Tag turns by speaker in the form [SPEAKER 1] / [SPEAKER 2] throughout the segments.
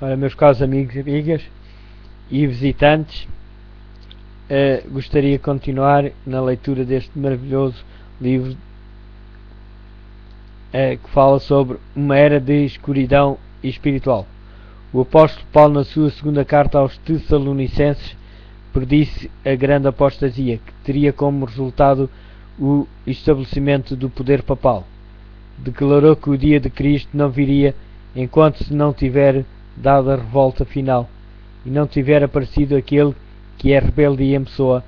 [SPEAKER 1] Ora, meus caros amigos e amigas e visitantes, gostaria de continuar na leitura deste maravilhoso livro que fala sobre uma era de escuridão espiritual. O apóstolo Paulo, na sua segunda carta aos Tessalonicenses, predisse a grande apostasia que teria como resultado o estabelecimento do poder papal. Declarou que o dia de Cristo não viria enquanto se não tiver dado a revolta final e não tiver aparecido aquele que é rebeldia em pessoa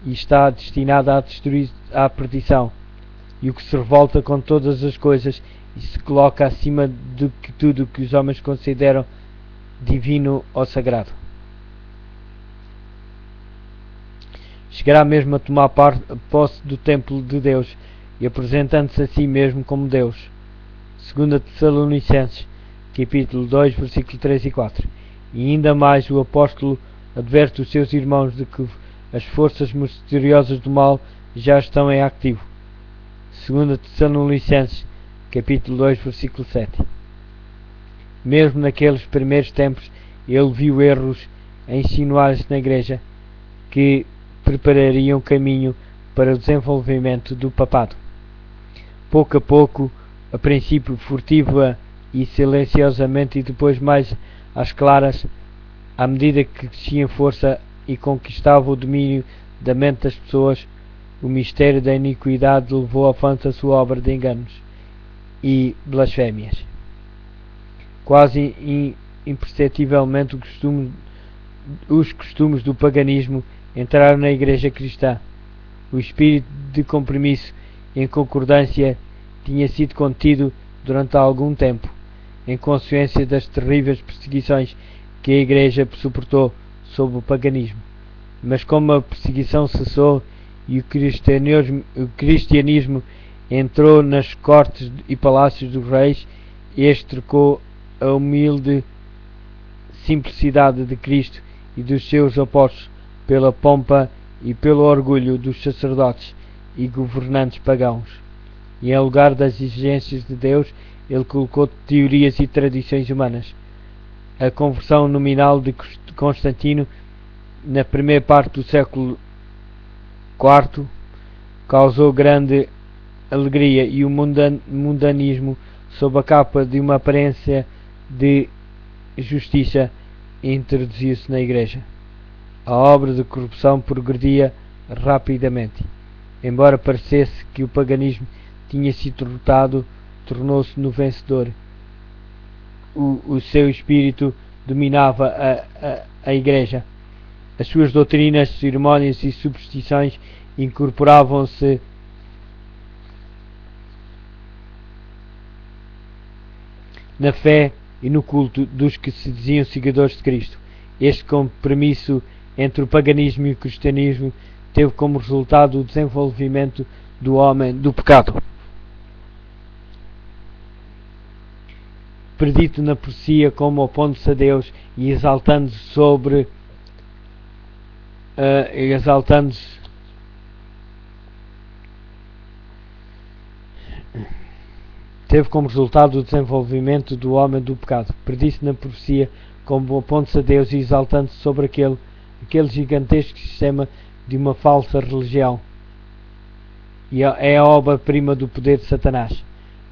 [SPEAKER 1] e está destinado à perdição, e o que se revolta com todas as coisas e se coloca acima de tudo que os homens consideram divino ou sagrado. Chegará mesmo a tomar posse do templo de Deus e apresentando-se a si mesmo como Deus. 2 Tessalonicenses, capítulo 2, versículo 3 e 4. E ainda mais o apóstolo adverte os seus irmãos de que as forças misteriosas do mal já estão em ativo. 2 Tessalonicenses, capítulo 2, versículo 7. Mesmo naqueles primeiros tempos, ele viu erros a insinuar-se na igreja que preparariam caminho para o desenvolvimento do papado. Pouco a pouco, a princípio furtiva e silenciosamente, e depois mais às claras, à medida que crescia em força e conquistava o domínio da mente das pessoas, o mistério da iniquidade levou avante a sua obra de enganos e blasfémias. Quase imperceptivelmente os costumes do paganismo entraram na igreja cristã. O espírito de compromisso em concordância tinha sido contido durante algum tempo, em consequência das terríveis perseguições que a igreja suportou sob o paganismo. Mas como a perseguição cessou e o cristianismo entrou nas cortes e palácios dos reis, este trocou a humilde simplicidade de Cristo e dos seus apóstolos pela pompa e pelo orgulho dos sacerdotes e governantes pagãos. E em lugar das exigências de Deus, ele colocou teorias e tradições humanas. A conversão nominal de Constantino na primeira parte do século IV causou grande alegria, e o mundanismo, sob a capa de uma aparência de justiça, introduziu-se na igreja. A obra de corrupção progredia rapidamente. Embora parecesse que o paganismo tinha sido derrotado, tornou-se no vencedor. O seu espírito dominava a igreja. As suas doutrinas, cerimónias e superstições incorporavam-se na fé e no culto dos que se diziam seguidores de Cristo. Este compromisso entre o paganismo e o cristianismo teve como resultado o desenvolvimento do homem do pecado. Predito na profecia como opondo-se a Deus e exaltando-se teve como resultado o desenvolvimento do homem do pecado. Predisse na profecia como opondo-se a Deus e exaltando-se sobre aquele gigantesco sistema de uma falsa religião. E é a obra-prima do poder de Satanás,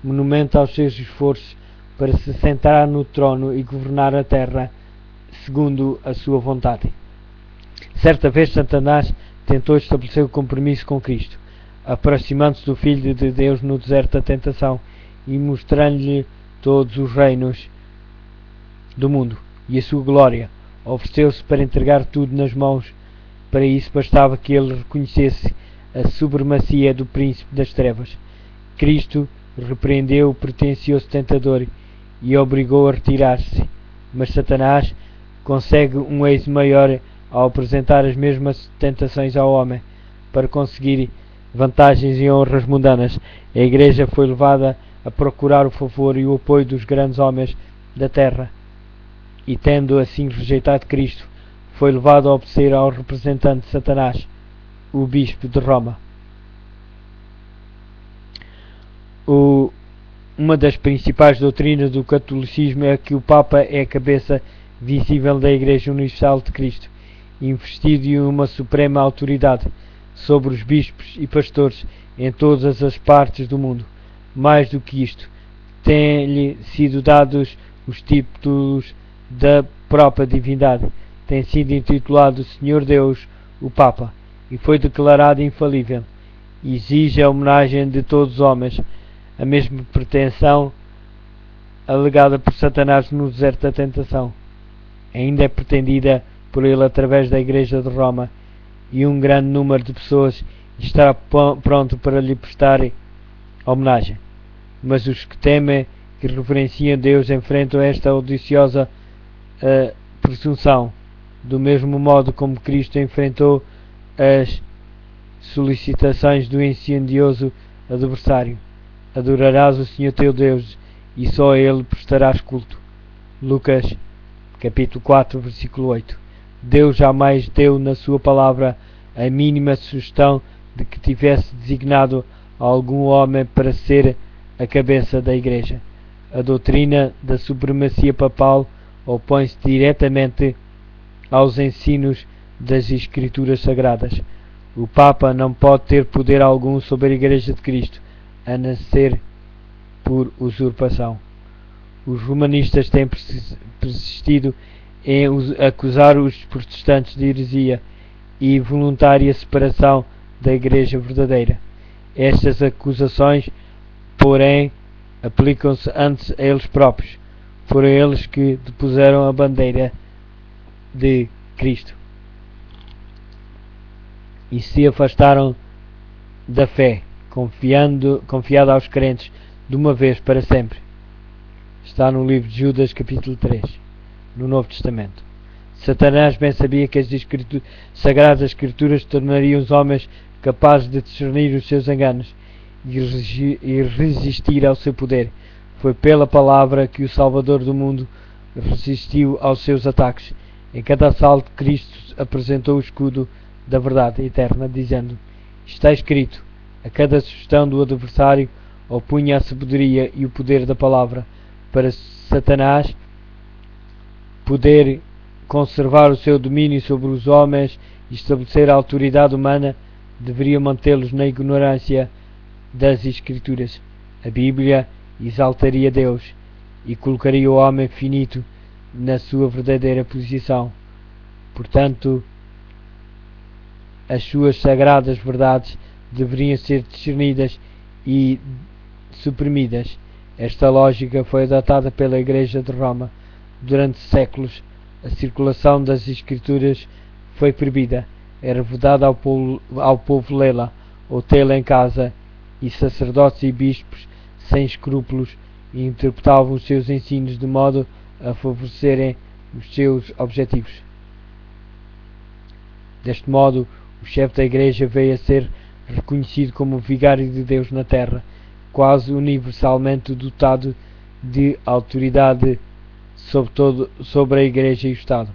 [SPEAKER 1] monumento aos seus esforços para se sentar no trono e governar a terra segundo a sua vontade. Certa vez Satanás tentou estabelecer o compromisso com Cristo, aproximando-se do Filho de Deus no deserto da tentação e mostrando-lhe todos os reinos do mundo e a sua glória. Ofereceu-se para entregar tudo nas mãos. Para isso bastava que ele reconhecesse a supremacia do príncipe das trevas. Cristo repreendeu o pretensioso tentador e obrigou a retirar-se. Mas Satanás consegue um êxito maior ao apresentar as mesmas tentações ao homem para conseguir vantagens e honras mundanas. A Igreja foi levada a procurar o favor e o apoio dos grandes homens da terra, e tendo assim rejeitado Cristo, foi levado a obedecer ao representante de Satanás, o bispo de Roma. Um Uma das principais doutrinas do catolicismo é que o Papa é a cabeça visível da Igreja Universal de Cristo, investido de uma suprema autoridade sobre os bispos e pastores em todas as partes do mundo. Mais do que isto, têm-lhe sido dados os títulos da própria divindade. Tem sido intitulado Senhor Deus, o Papa, e foi declarado infalível. Exige a homenagem de todos os homens, a mesma pretensão alegada por Satanás no deserto da tentação. Ainda é pretendida por ele através da Igreja de Roma, e um grande número de pessoas estará pronto para lhe prestar homenagem. Mas os que temem e reverenciam Deus enfrentam esta audaciosa presunção, do mesmo modo como Cristo enfrentou as solicitações do insidioso adversário. Adorarás o Senhor teu Deus e só a Ele prestarás culto. Lucas capítulo 4, versículo 8. Deus jamais deu na sua palavra a mínima sugestão de que tivesse designado algum homem para ser a cabeça da Igreja. A doutrina da supremacia papal opõe-se diretamente aos ensinos das Escrituras Sagradas. O Papa não pode ter poder algum sobre a Igreja de Cristo, a não ser por usurpação. Os romanistas têm persistido em acusar os protestantes de heresia e voluntária separação da Igreja verdadeira. Estas acusações, porém, aplicam-se antes a eles próprios. Foram eles que depuseram a bandeira de Cristo e se afastaram da fé, confiada aos crentes de uma vez para sempre. Está no livro de Judas, capítulo 3, no Novo Testamento. Satanás bem sabia que as Sagradas Escrituras tornariam os homens capazes de discernir os seus enganos e resistir ao seu poder. Foi pela palavra que o Salvador do mundo resistiu aos seus ataques. Em cada assalto, Cristo apresentou o escudo da verdade eterna, dizendo: está escrito. A cada sugestão do adversário opunha a sabedoria e o poder da palavra. Para Satanás poder conservar o seu domínio sobre os homens e estabelecer a autoridade humana, deveria mantê-los na ignorância das Escrituras. A Bíblia exaltaria Deus e colocaria o homem finito na sua verdadeira posição. Portanto, as suas sagradas verdades deveriam ser discernidas e suprimidas. Esta lógica foi adotada pela Igreja de Roma. Durante séculos, a circulação das Escrituras foi proibida. Era vedada ao povo lê-la ou tê-la em casa, e sacerdotes e bispos, sem escrúpulos, interpretavam os seus ensinos de modo a favorecerem os seus objetivos. Deste modo, o chefe da Igreja veio a ser reconhecido como o vigário de Deus na terra, quase universalmente dotado de autoridade sobre a Igreja e o Estado.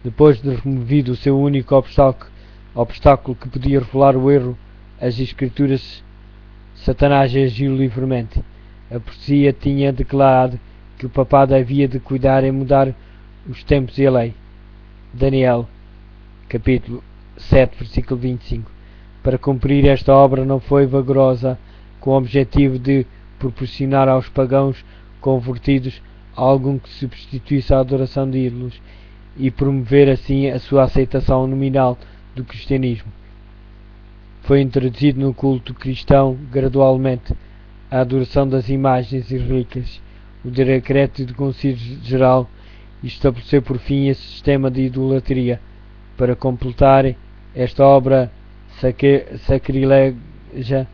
[SPEAKER 1] Depois de removido o seu único obstáculo que podia revelar o erro, as Escrituras, Satanás agiu livremente. A profecia tinha declarado que o papado havia de cuidar em mudar os tempos e a lei. Daniel, capítulo 7, versículo 25. Para cumprir esta obra não foi vagarosa, com o objetivo de proporcionar aos pagãos convertidos algo que substituísse a adoração de ídolos e promover assim a sua aceitação nominal do cristianismo. Foi introduzido no culto cristão gradualmente a adoração das imagens e relíquias. O decreto do Concílio Geral estabeleceu por fim esse sistema de idolatria. Para completar esta obra sacrilégia,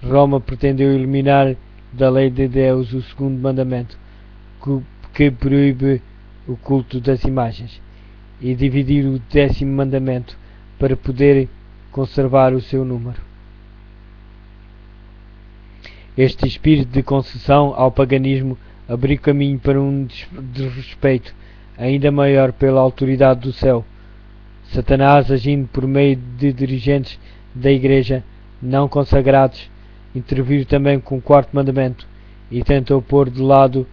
[SPEAKER 1] Roma pretendeu eliminar da lei de Deus o segundo mandamento, que proíbe o culto das imagens, e dividir o 10º mandamento para poder conservar o seu número. Este espírito de concessão ao paganismo abriu caminho para um desrespeito ainda maior pela autoridade do céu. Satanás, agindo por meio de dirigentes da Igreja não consagrados, interviu também com o quarto mandamento e tentou pôr de lado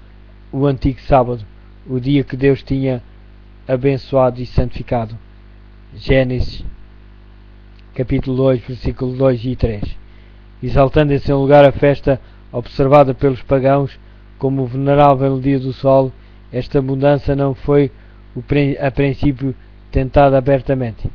[SPEAKER 1] o antigo sábado, o dia que Deus tinha abençoado e santificado. Gênesis capítulo 2, versículos 2 e 3. Exaltando em seu lugar a festa observada pelos pagãos como o venerável dia do sol, esta mudança não foi a princípio tentada abertamente.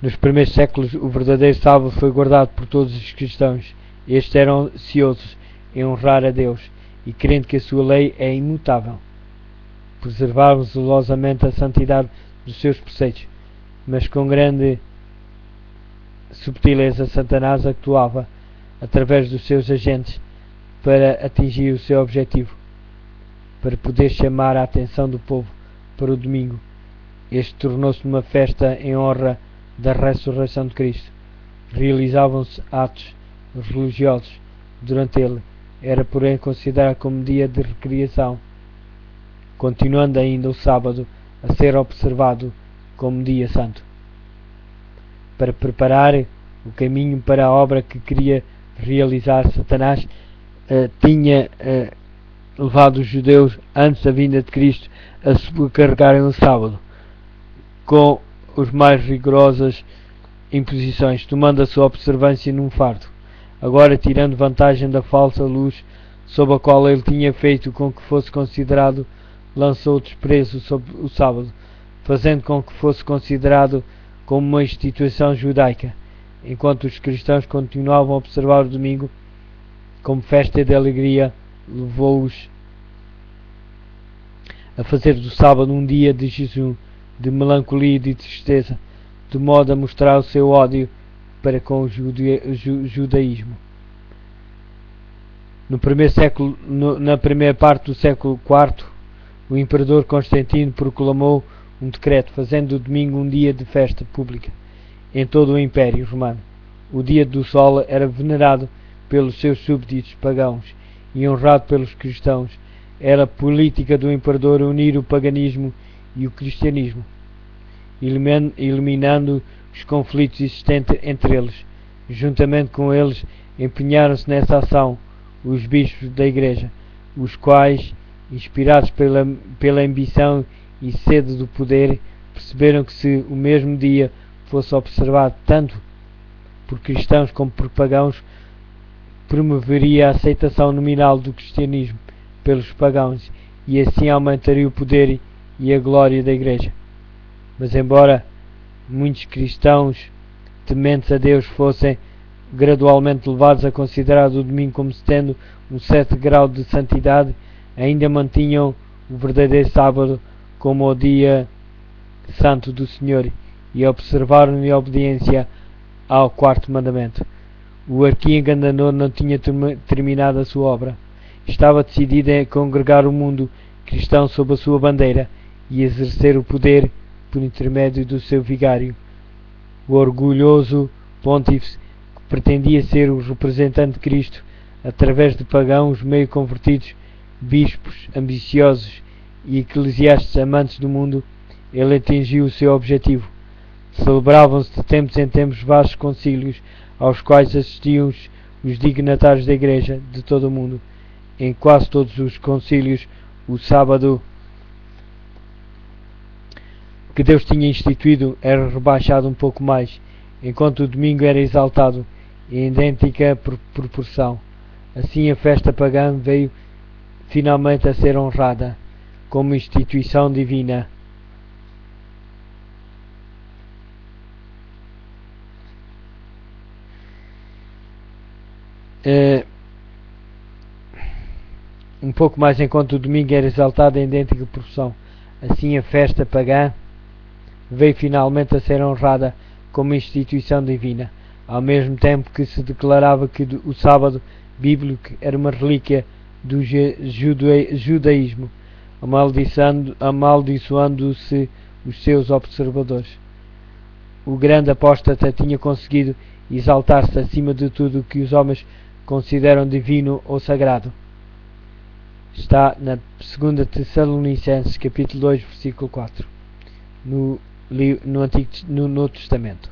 [SPEAKER 1] Nos primeiros séculos, o verdadeiro sábado foi guardado por todos os cristãos. Estes eram ansiosos em honrar a Deus e crendo que a sua lei é imutável. Preservavam zelosamente a santidade dos seus preceitos, mas com grande subtileza Satanás atuava através dos seus agentes para atingir o seu objetivo, para poder chamar a atenção do povo para o domingo. Este tornou-se uma festa em honra da ressurreição de Cristo. Realizavam-se atos religiosos durante ele. Era, porém, considerado como dia de recreação, continuando ainda o sábado a ser observado como dia santo. Para preparar o caminho para a obra que queria realizar, Satanás tinha levado os judeus antes da vinda de Cristo a sobrecarregarem o sábado com as mais rigorosas imposições, tomando a sua observância num fardo. Agora, tirando vantagem da falsa luz sob a qual ele tinha feito com que fosse considerado, lançou desprezo sobre o sábado, fazendo com que fosse considerado como uma instituição judaica, enquanto os cristãos continuavam a observar o domingo como festa de alegria. Levou-os a fazer do sábado um dia de jejum, de melancolia e de tristeza, de modo a mostrar o seu ódio para com o judaísmo. No primeiro século, na primeira parte do século IV, o imperador Constantino proclamou um decreto fazendo o domingo um dia de festa pública em todo o Império Romano. O dia do sol era venerado pelos seus súbditos pagãos e honrado pelos cristãos. Era a política do imperador unir o paganismo e o cristianismo, eliminando os conflitos existentes entre eles. Juntamente com eles, empenharam-se nessa ação os bispos da Igreja, os quais, inspirados pela ambição e sede do poder, perceberam que se o mesmo dia fosse observado tanto por cristãos como por pagãos, promoveria a aceitação nominal do cristianismo pelos pagãos e assim aumentaria o poder e a glória da Igreja. Mas embora muitos cristãos tementes a Deus fossem gradualmente levados a considerar o domingo como tendo um certo grau de santidade, ainda mantinham o verdadeiro sábado como o dia santo do Senhor e observaram em obediência ao quarto mandamento. O arqui-enganador não tinha terminado a sua obra. Estava decidido a congregar o mundo cristão sob a sua bandeira e exercer o poder por intermédio do seu vigário. O orgulhoso pontífice, que pretendia ser o representante de Cristo através de pagãos meio convertidos, bispos ambiciosos e eclesiastes amantes do mundo, ele atingiu o seu objetivo. Celebravam-se de tempos em tempos vastos concílios aos quais assistiam os dignatários da Igreja de todo o mundo. Em quase todos os concílios, o sábado que Deus tinha instituído era rebaixado um pouco mais, enquanto o domingo era exaltado em idêntica proporção. Assim, a festa pagã veio finalmente a ser honrada como instituição divina. Um pouco mais enquanto o domingo era exaltado em idêntica proporção. Assim, a festa pagã veio finalmente a ser honrada como instituição divina, ao mesmo tempo que se declarava que o sábado bíblico era uma relíquia do judaísmo, amaldiçoando-se os seus observadores. O grande apóstata tinha conseguido exaltar-se acima de tudo o que os homens consideram divino ou sagrado. Está na 2 Tessalonicenses capítulo 2 versículo 4 no Novo Testamento.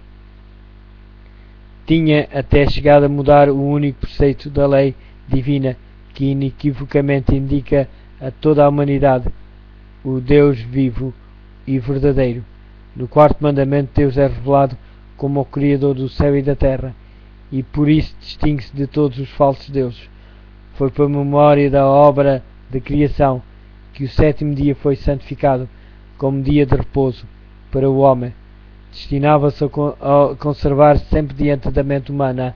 [SPEAKER 1] tinha até chegado a mudar o único preceito da lei divina que inequivocamente indica a toda a humanidade o Deus vivo e verdadeiro. No quarto mandamento, Deus é revelado como o Criador do céu e da terra, e por isso distingue-se de todos os falsos deuses. Foi por memória da obra de criação que o sétimo dia foi santificado como dia de repouso para o homem. Destinava-se a conservar sempre diante da mente humana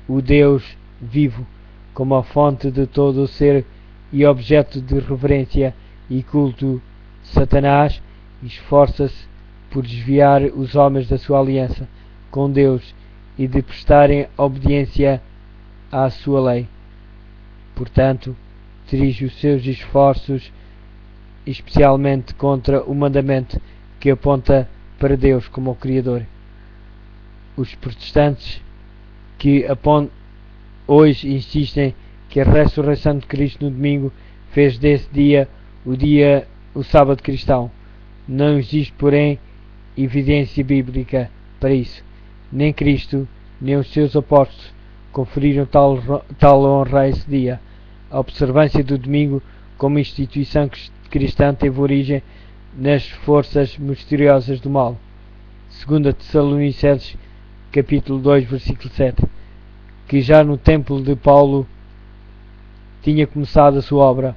[SPEAKER 1] o Deus vivo como a fonte de todo o ser e objeto de reverência e culto. Satanás esforça-se por desviar os homens da sua aliança com Deus e de prestarem obediência à sua lei. Portanto, dirige os seus esforços especialmente contra o mandamento que aponta para Deus como o Criador. Os protestantes que hoje insistem que a ressurreição de Cristo no domingo fez desse dia o sábado cristão. Não existe, porém, evidência bíblica para isso. Nem Cristo, nem os seus apóstolos conferiram tal honra a esse dia. A observância do domingo como instituição cristã teve origem nas forças misteriosas do mal. 2 Tessalonicenses capítulo 2, versículo 7, que já no templo de Paulo tinha começado a sua obra.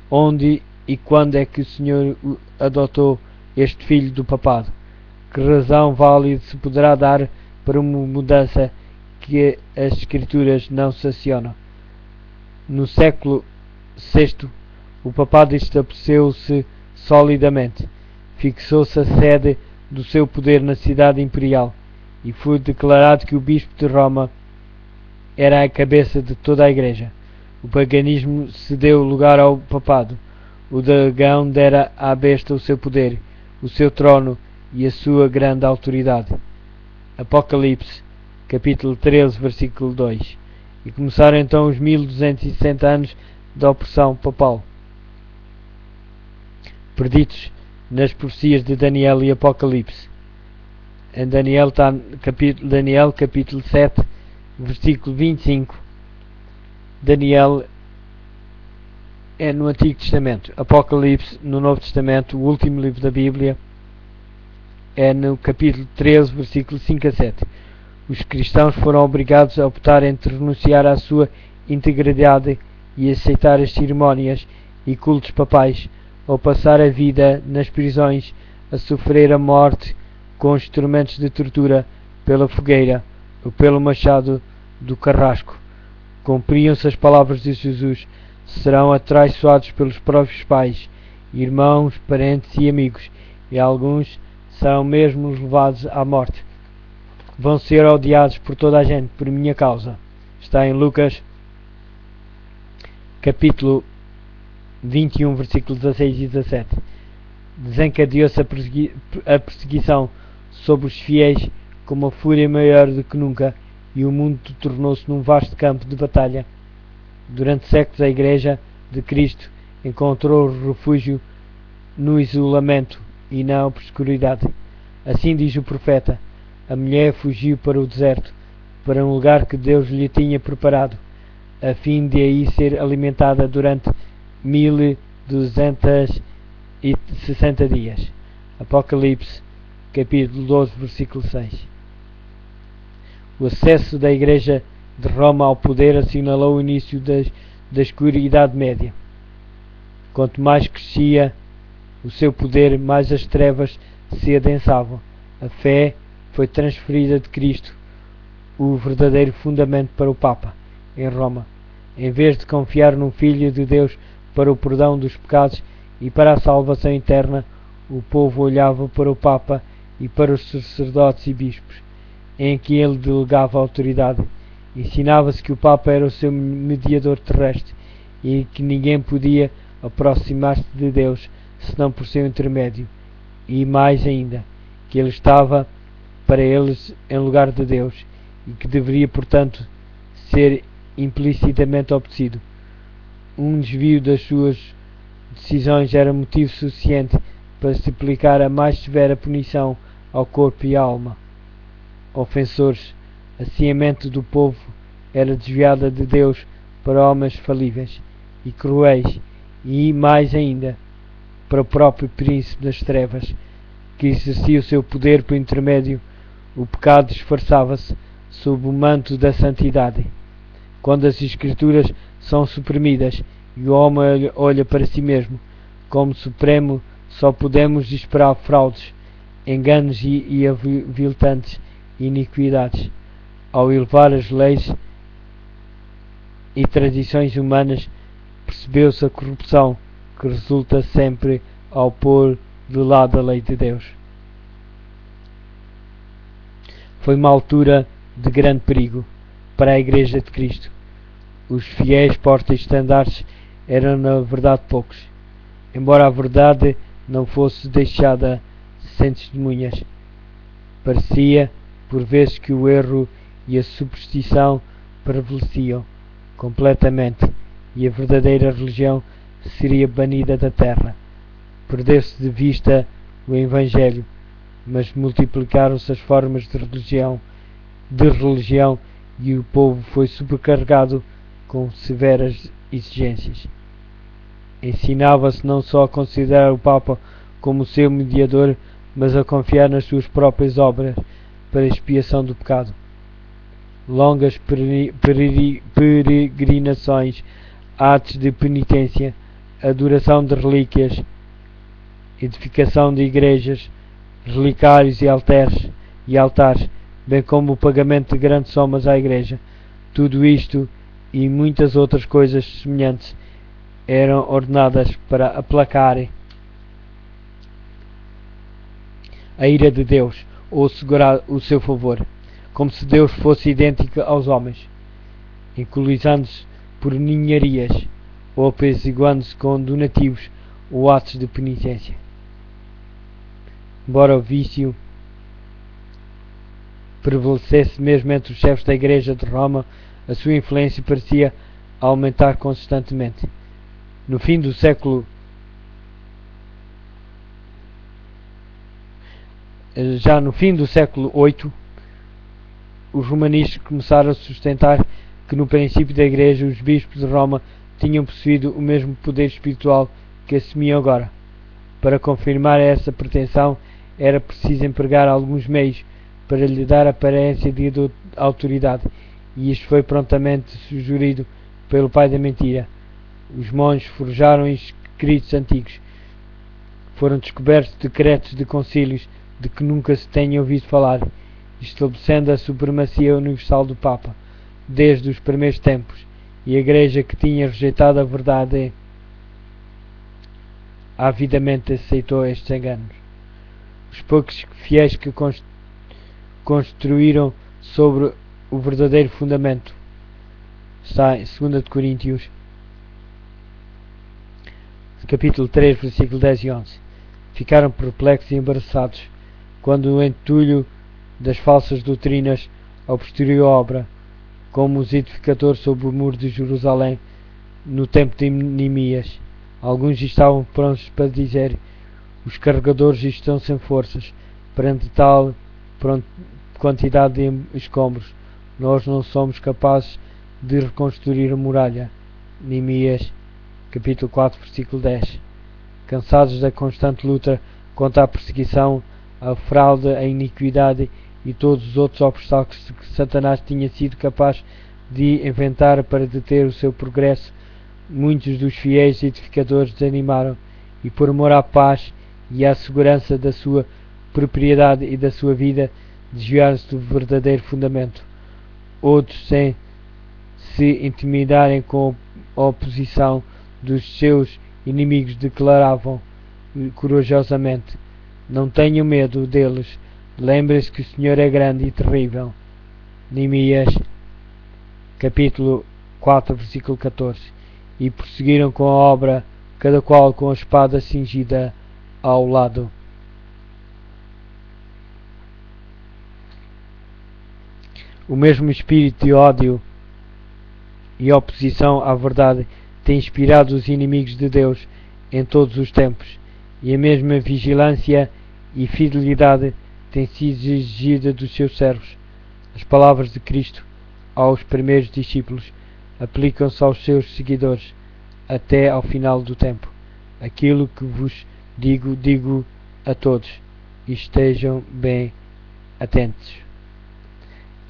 [SPEAKER 1] Onde e quando é que o Senhor adotou este filho do papado? Que razão válida se poderá dar para uma mudança que as Escrituras não sancionam? No século VI, o papado estabeleceu-se solidamente, fixou-se a sede do seu poder na cidade imperial, e foi declarado que o bispo de Roma era a cabeça de toda a Igreja. O paganismo cedeu lugar ao papado. O dragão dera à besta o seu poder, o seu trono e a sua grande autoridade. Apocalipse, capítulo 13, versículo 2. E começaram então os 1260 anos da opressão papal, perdidos nas profecias de Daniel e Apocalipse. Em Daniel capítulo 7, versículo 25. Daniel é no Antigo Testamento. Apocalipse no Novo Testamento, o último livro da Bíblia, é no capítulo 13, versículo 5 a 7. Os cristãos foram obrigados a optar entre renunciar à sua integridade e aceitar as cerimónias e cultos papais, ou passar a vida nas prisões a sofrer a morte com instrumentos de tortura pela fogueira ou pelo machado do carrasco. Cumpriam-se as palavras de Jesus: serão atraiçoados pelos próprios pais, irmãos, parentes e amigos, e alguns serão mesmo levados à morte. Vão ser odiados por toda a gente por minha causa. Está em Lucas capítulo 21, versículos 16 e 17. Desencadeou-se a perseguição sobre os fiéis com uma fúria maior do que nunca, e o mundo tornou-se num vasto campo de batalha. Durante séculos a Igreja de Cristo encontrou refúgio no isolamento e na obscuridade. Assim diz o profeta: a mulher fugiu para o deserto, para um lugar que Deus lhe tinha preparado, a fim de aí ser alimentada durante 1260 dias. Apocalipse capítulo 12, versículo 6. O acesso da Igreja de Roma ao poder assinalou o início da escura Idade Média. Quanto mais crescia o seu poder, mais as trevas se adensavam. A fé foi transferida de Cristo, o verdadeiro fundamento, para o Papa, em Roma. Em vez de confiar no Filho de Deus para o perdão dos pecados e para a salvação eterna, o povo olhava para o Papa e para os sacerdotes e bispos, em que ele delegava a autoridade. Ensinava-se que o Papa era o seu mediador terrestre e que ninguém podia aproximar-se de Deus senão por seu intermédio, e mais ainda, que ele estava para eles em lugar de Deus e que deveria, portanto, ser implicitamente obedecido. Um desvio das suas decisões era motivo suficiente para se aplicar a mais severa punição ao corpo e à alma. Ofensores Assim a mente do povo era desviada de Deus para homens falíveis e cruéis, e mais ainda para o próprio príncipe das trevas, que exercia o seu poder por intermédio. O pecado disfarçava-se sob o manto da santidade. Quando as Escrituras são suprimidas e o homem olha para si mesmo como supremo, só podemos esperar fraudes, enganos e aviltantes iniquidades. Ao elevar as leis e tradições humanas, percebeu-se a corrupção que resulta sempre ao pôr de lado a lei de Deus. Foi uma altura de grande perigo para a Igreja de Cristo. Os fiéis porta-estandartes eram na verdade poucos, embora a verdade não fosse deixada sem testemunhas. Parecia por vezes que o erro e a superstição prevaleciam completamente e a verdadeira religião seria banida da terra. Perdeu-se de vista o Evangelho, mas multiplicaram-se as formas de religião e o povo foi sobrecarregado com severas exigências. Ensinava-se não só a considerar o Papa como seu mediador, mas a confiar nas suas próprias obras para a expiação do pecado. Longas peregrinações, atos de penitência, adoração de relíquias, edificação de igrejas, relicários e altares, bem como o pagamento de grandes somas à Igreja. Tudo isto e muitas outras coisas semelhantes eram ordenadas para aplacarem a ira de Deus ou assegurar o seu favor, como se Deus fosse idêntico aos homens, encolizando-se por ninharias ou apesiguando-se com donativos ou atos de penitência. Embora o vício prevalecesse mesmo entre os chefes da Igreja de Roma, a sua influência parecia aumentar constantemente. Já no fim do século VIII, os romanistas começaram a sustentar que no princípio da Igreja os bispos de Roma tinham possuído o mesmo poder espiritual que assumiam agora. Para confirmar essa pretensão, era preciso empregar alguns meios para lhe dar aparência de autoridade, e isto foi prontamente sugerido pelo pai da mentira. Os monges forjaram escritos antigos. Foram descobertos decretos de concílios de que nunca se tenha ouvido falar, estabelecendo a supremacia universal do Papa, desde os primeiros tempos, e a Igreja, que tinha rejeitado a verdade, avidamente aceitou estes enganos. Os poucos fiéis que construíram sobre o verdadeiro fundamento, está em 2 Coríntios capítulo 3, versículo 10 e 11, ficaram perplexos e embaraçados quando o entulho das falsas doutrinas obstruiu a obra, como os edificadores sobre o muro de Jerusalém no tempo de Neemias. Alguns estavam prontos para dizer: os carregadores estão sem forças perante tal quantidade de escombros. Nós não somos capazes de reconstruir a muralha. Neemias capítulo 4, versículo 10. Cansados da constante luta contra a perseguição, a fraude, a iniquidade e todos os outros obstáculos que Satanás tinha sido capaz de inventar para deter o seu progresso, muitos dos fiéis edificadores desanimaram e, por amor à paz e à segurança da sua propriedade e da sua vida, desviaram-se do verdadeiro fundamento. Outros, sem se intimidarem com a oposição dos seus inimigos, declaravam corajosamente: não tenham medo deles, lembrem-se que o Senhor é grande e terrível. Neemias capítulo 4, versículo 14. E prosseguiram com a obra, cada qual com a espada cingida ao lado. O mesmo espírito de ódio e oposição à verdade tem inspirado os inimigos de Deus em todos os tempos, e a mesma vigilância e fidelidade tem sido exigida dos seus servos. A As palavras de Cristo aos primeiros discípulos aplicam-se aos seus seguidores até ao final do tempo. Aquilo que vos digo, digo a todos, e estejam bem atentos.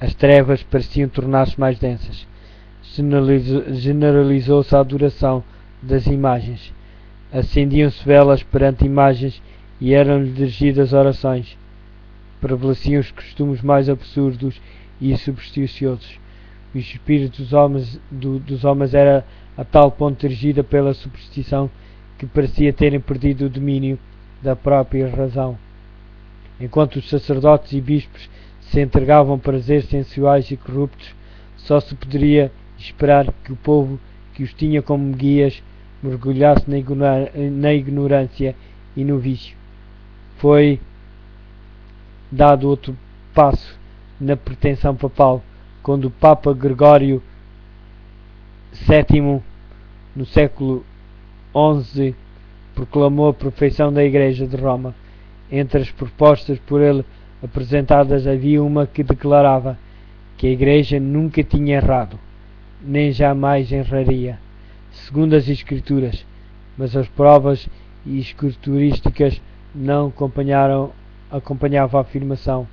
[SPEAKER 1] As trevas pareciam tornar-se mais densas. Generalizou-se a adoração das imagens. Acendiam-se velas perante imagens e eram-lhe dirigidas orações. Prevaleciam os costumes mais absurdos e supersticiosos. O espírito dos homens era a tal ponto dirigida pela superstição que parecia terem perdido o domínio da própria razão. Enquanto os sacerdotes e bispos se entregavam a prazeres sensuais e corruptos, só se poderia esperar que o povo que os tinha como guias mergulhasse na ignorância e no vício. Foi dado outro passo na pretensão papal, quando o Papa Gregório VII, no século XI, proclamou a perfeição da Igreja de Roma. Entre as propostas por ele apresentadas havia uma que declarava que a Igreja nunca tinha errado, nem jamais erraria, segundo as Escrituras, mas as provas escriturísticas não acompanhavam a afirmação.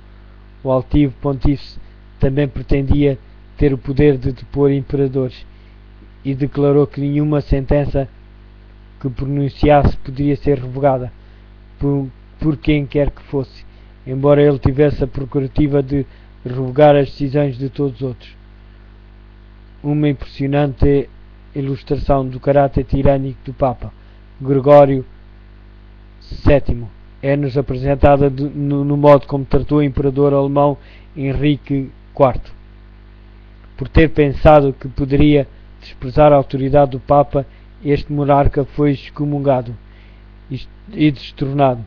[SPEAKER 1] O altivo pontífice também pretendia ter o poder de depor imperadores e declarou que nenhuma sentença que pronunciasse poderia ser revogada por quem quer que fosse, embora ele tivesse a prerrogativa de revogar as decisões de todos os outros. Uma impressionante ilustração do caráter tirânico do Papa Gregório VII é-nos apresentada no modo como tratou o imperador alemão Henrique IV. Por ter pensado que poderia desprezar a autoridade do Papa, este monarca foi excomungado e destornado,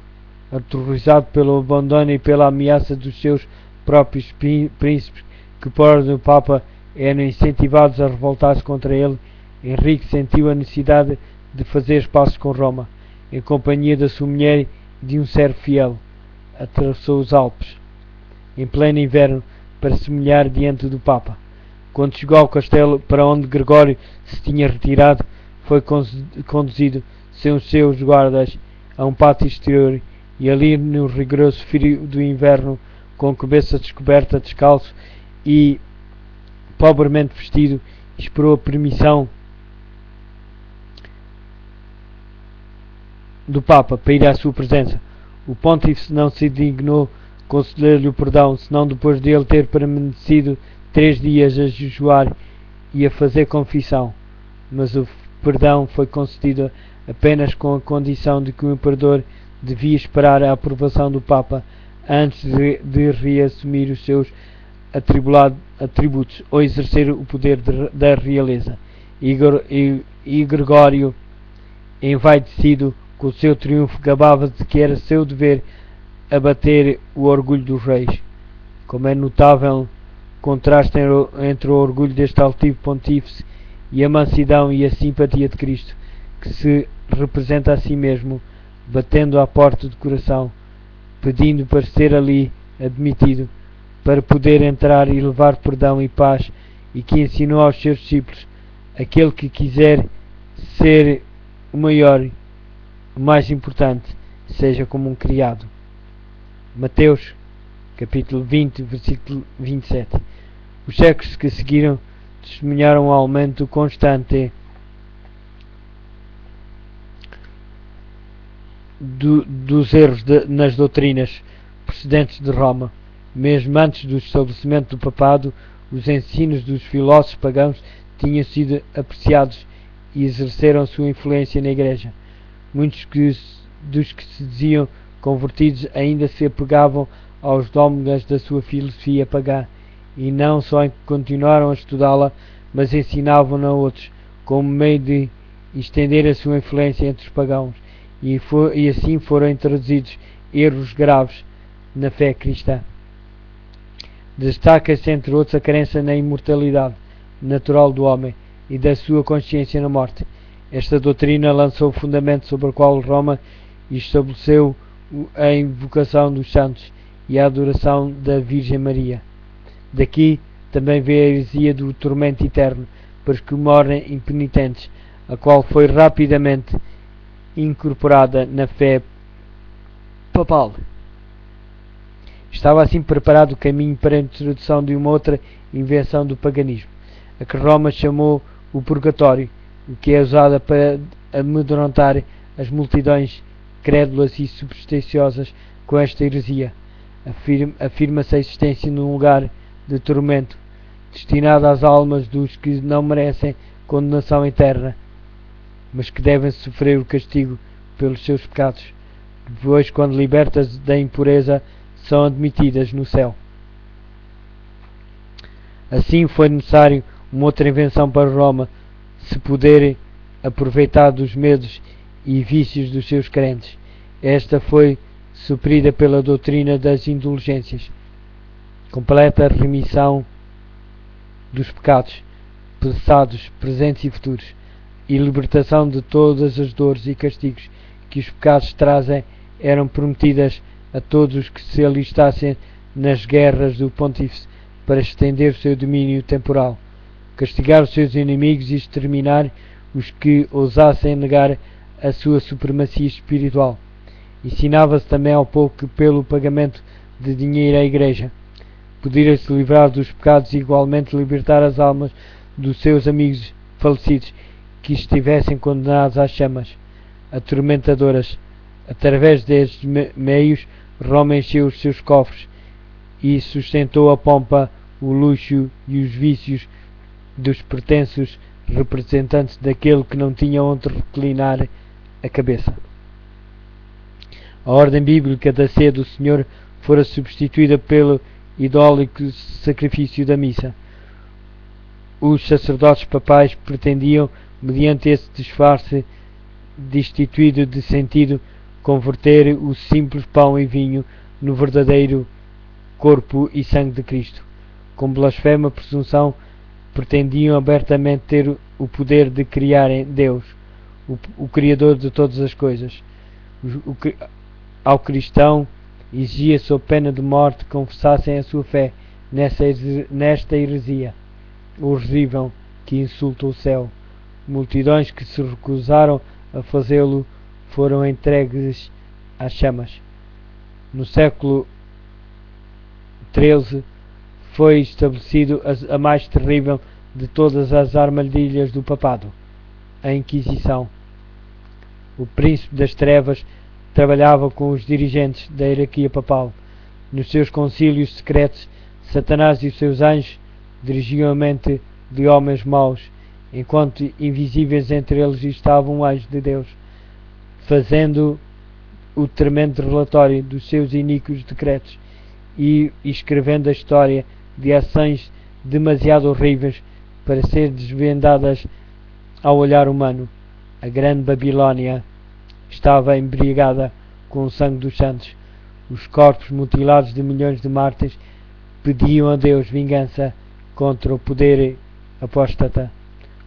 [SPEAKER 1] aterrorizado pelo abandono e pela ameaça dos seus próprios príncipes, que por ordem do Papa eram incentivados a revoltar-se contra ele. Henrique sentiu a necessidade de fazer as pazes com Roma. Em companhia da sua mulher e de um servo fiel, atravessou os Alpes em pleno inverno para se humilhar diante do Papa. Quando chegou ao castelo para onde Gregório se tinha retirado, foi conduzido sem os seus guardas a um pátio exterior, e ali, no rigoroso frio do inverno, com a cabeça descoberta, descalço e pobremente vestido, esperou a permissão do Papa para ir à sua presença. O pontífice não se dignou conceder-lhe o perdão, senão depois de ele ter permanecido 3 dias a jejuar e a fazer confissão. Mas o perdão foi concedido apenas com a condição de que o imperador devia esperar a aprovação do Papa antes de reassumir os seus atributos ou exercer o poder da realeza. E Gregório, envaidecido com o seu triunfo, gabava de que era seu dever abater o orgulho dos reis. Como é notável contraste entre o orgulho deste altivo pontífice e a mansidão e a simpatia de Cristo, que se representa a si mesmo, batendo à porta do coração, pedindo para ser ali admitido, para poder entrar e levar perdão e paz, e que ensinou aos seus discípulos: aquele que quiser ser o maior, o mais importante, seja como um criado. Mateus, capítulo 20, versículo 27. Os séculos que seguiram testemunharam um aumento constante dos erros nas doutrinas procedentes de Roma. Mesmo antes do estabelecimento do papado, os ensinos dos filósofos pagãos tinham sido apreciados e exerceram sua influência na Igreja. Muitos dos que se diziam convertidos ainda se apegavam aos dogmas da sua filosofia pagã, e não só continuaram a estudá-la, mas ensinavam-na a outros, como meio de estender a sua influência entre os pagãos, e assim foram introduzidos erros graves na fé cristã. Destaca-se, entre outros, a crença na imortalidade natural do homem e da sua consciência na morte. Esta doutrina lançou o fundamento sobre o qual Roma estabeleceu a invocação dos santos e a adoração da Virgem Maria. Daqui também vê a heresia do tormento eterno para os que morrem impenitentes, a qual foi rapidamente incorporada na fé papal. Estava assim preparado o caminho para a introdução de uma outra invenção do paganismo, a que Roma chamou o purgatório, o que é usada para amedrontar as multidões crédulas e supersticiosas com esta heresia. Afirma-se a existência de um lugar de tormento destinado às almas dos que não merecem condenação eterna, mas que devem sofrer o castigo pelos seus pecados. Depois, quando libertas da impureza, são admitidas no céu. Assim foi necessário uma outra invenção para Roma, se poder aproveitar dos medos e vícios dos seus crentes. Esta foi suprida pela doutrina das indulgências, completa remissão dos pecados passados, presentes e futuros, e libertação de todas as dores e castigos que os pecados trazem, eram prometidas a todos os que se alistassem nas guerras do Pontífice para estender o seu domínio temporal, castigar os seus inimigos e exterminar os que ousassem negar a sua supremacia espiritual. Ensinava-se também ao povo que, pelo pagamento de dinheiro à Igreja, poderia-se livrar dos pecados e igualmente libertar as almas dos seus amigos falecidos que estivessem condenados às chamas atormentadoras. Através destes meios, Roma encheu os seus cofres e sustentou a pompa, o luxo e os vícios dos pretensos representantes daquele que não tinha onde reclinar a cabeça. A ordem bíblica da ceia do Senhor fora substituída pelo idólico sacrifício da missa. Os sacerdotes papais pretendiam, mediante esse disfarce destituído de sentido, converter o simples pão e vinho no verdadeiro corpo e sangue de Cristo. Com blasfema presunção, pretendiam abertamente ter o poder de criarem Deus, o Criador de todas as coisas. Ao cristão exigia sob pena de morte que confessassem a sua fé nesta heresia horrível que insulta o céu. Multidões que se recusaram a fazê-lo foram entregues às chamas. No século XIII foi estabelecido a mais terrível de todas as armadilhas do papado, a Inquisição. O príncipe das trevas trabalhava com os dirigentes da hierarquia papal. Nos seus concílios secretos, Satanás e os seus anjos dirigiam a mente de homens maus, enquanto invisíveis entre eles estavam um anjo de Deus, fazendo o tremendo relatório dos seus iníquos decretos e escrevendo a história de ações demasiado horríveis para ser desvendadas ao olhar humano. A grande Babilónia estava embriagada com o sangue dos santos. Os corpos mutilados de milhões de mártires pediam a Deus vingança contra o poder apóstata.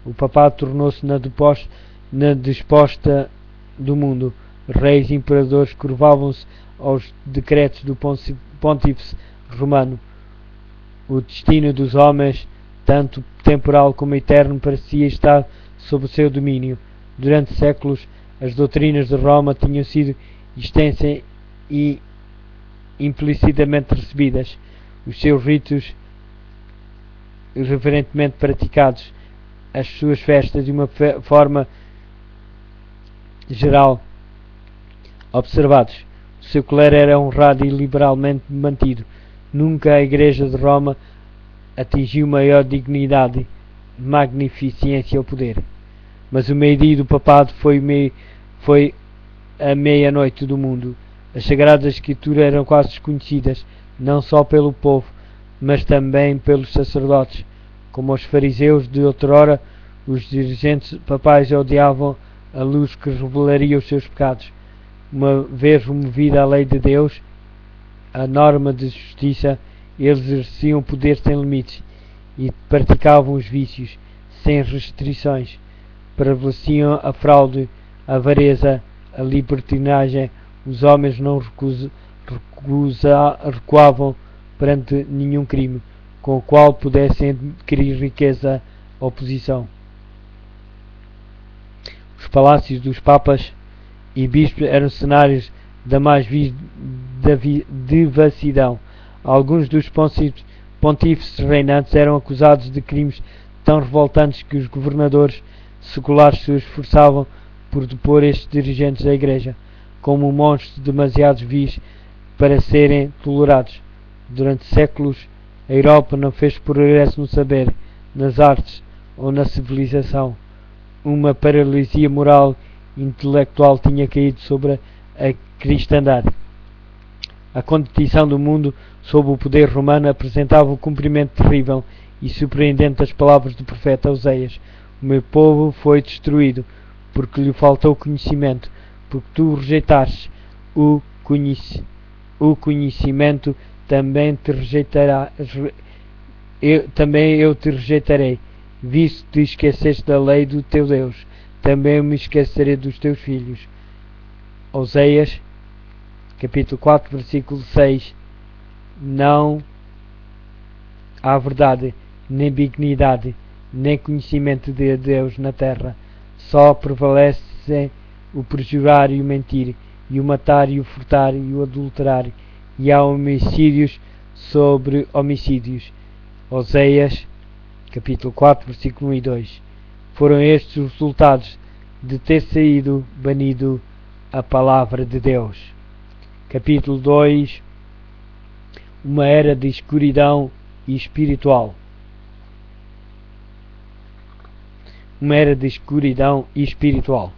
[SPEAKER 1] O papado tornou-se na desposta do mundo. Reis e imperadores curvavam-se aos decretos do Pontífice Romano. O destino dos homens, tanto temporal como eterno, parecia estar sob o seu domínio. Durante séculos, as doutrinas de Roma tinham sido extensas e implicitamente recebidas. Os seus ritos irreverentemente praticados, as suas festas de uma forma geral observados. O seu clero era honrado e liberalmente mantido. Nunca a Igreja de Roma atingiu maior dignidade, magnificência ou poder. Mas o meio-dia do papado foi a meia-noite do mundo. As Sagradas Escrituras eram quase desconhecidas, não só pelo povo, mas também pelos sacerdotes. Como os fariseus de outrora, os dirigentes papais odiavam a luz que revelaria os seus pecados. Uma vez removida a lei de Deus, a norma de justiça, eles exerciam poder sem limites e praticavam os vícios sem restrições. Prevaleciam a fraude, a avareza, a libertinagem. Os homens não recuavam perante nenhum crime. com o qual pudessem adquirir riqueza ou posição. Os palácios dos papas e bispos eram cenários da mais devassidão. Alguns dos pontífices reinantes eram acusados de crimes tão revoltantes que os governadores seculares se esforçavam por depor estes dirigentes da Igreja, como monstros demasiado vis para serem tolerados. Durante séculos, a Europa não fez progresso no saber, nas artes ou na civilização. Uma paralisia moral e intelectual tinha caído sobre a cristandade. A condição do mundo sob o poder romano apresentava o cumprimento terrível e surpreendente das palavras do profeta Oseias: o meu povo foi destruído, porque lhe faltou conhecimento, porque tu rejeitaste o conhecimento, também eu te rejeitarei, visto que te esqueceste da lei do teu Deus, também eu me esquecerei dos teus filhos. Oseias, capítulo 4, versículo 6. Não há verdade, nem benignidade, nem conhecimento de Deus na terra. Só prevalecem o perjurar e o mentir, e o matar e o furtar e o adulterar, e há homicídios sobre homicídios. Oseias, capítulo 4, versículo 1 e 2. Foram estes os resultados de ter saído banido a palavra de Deus. Capítulo 2. Uma era de escuridão e espiritual. Uma era de escuridão e espiritual.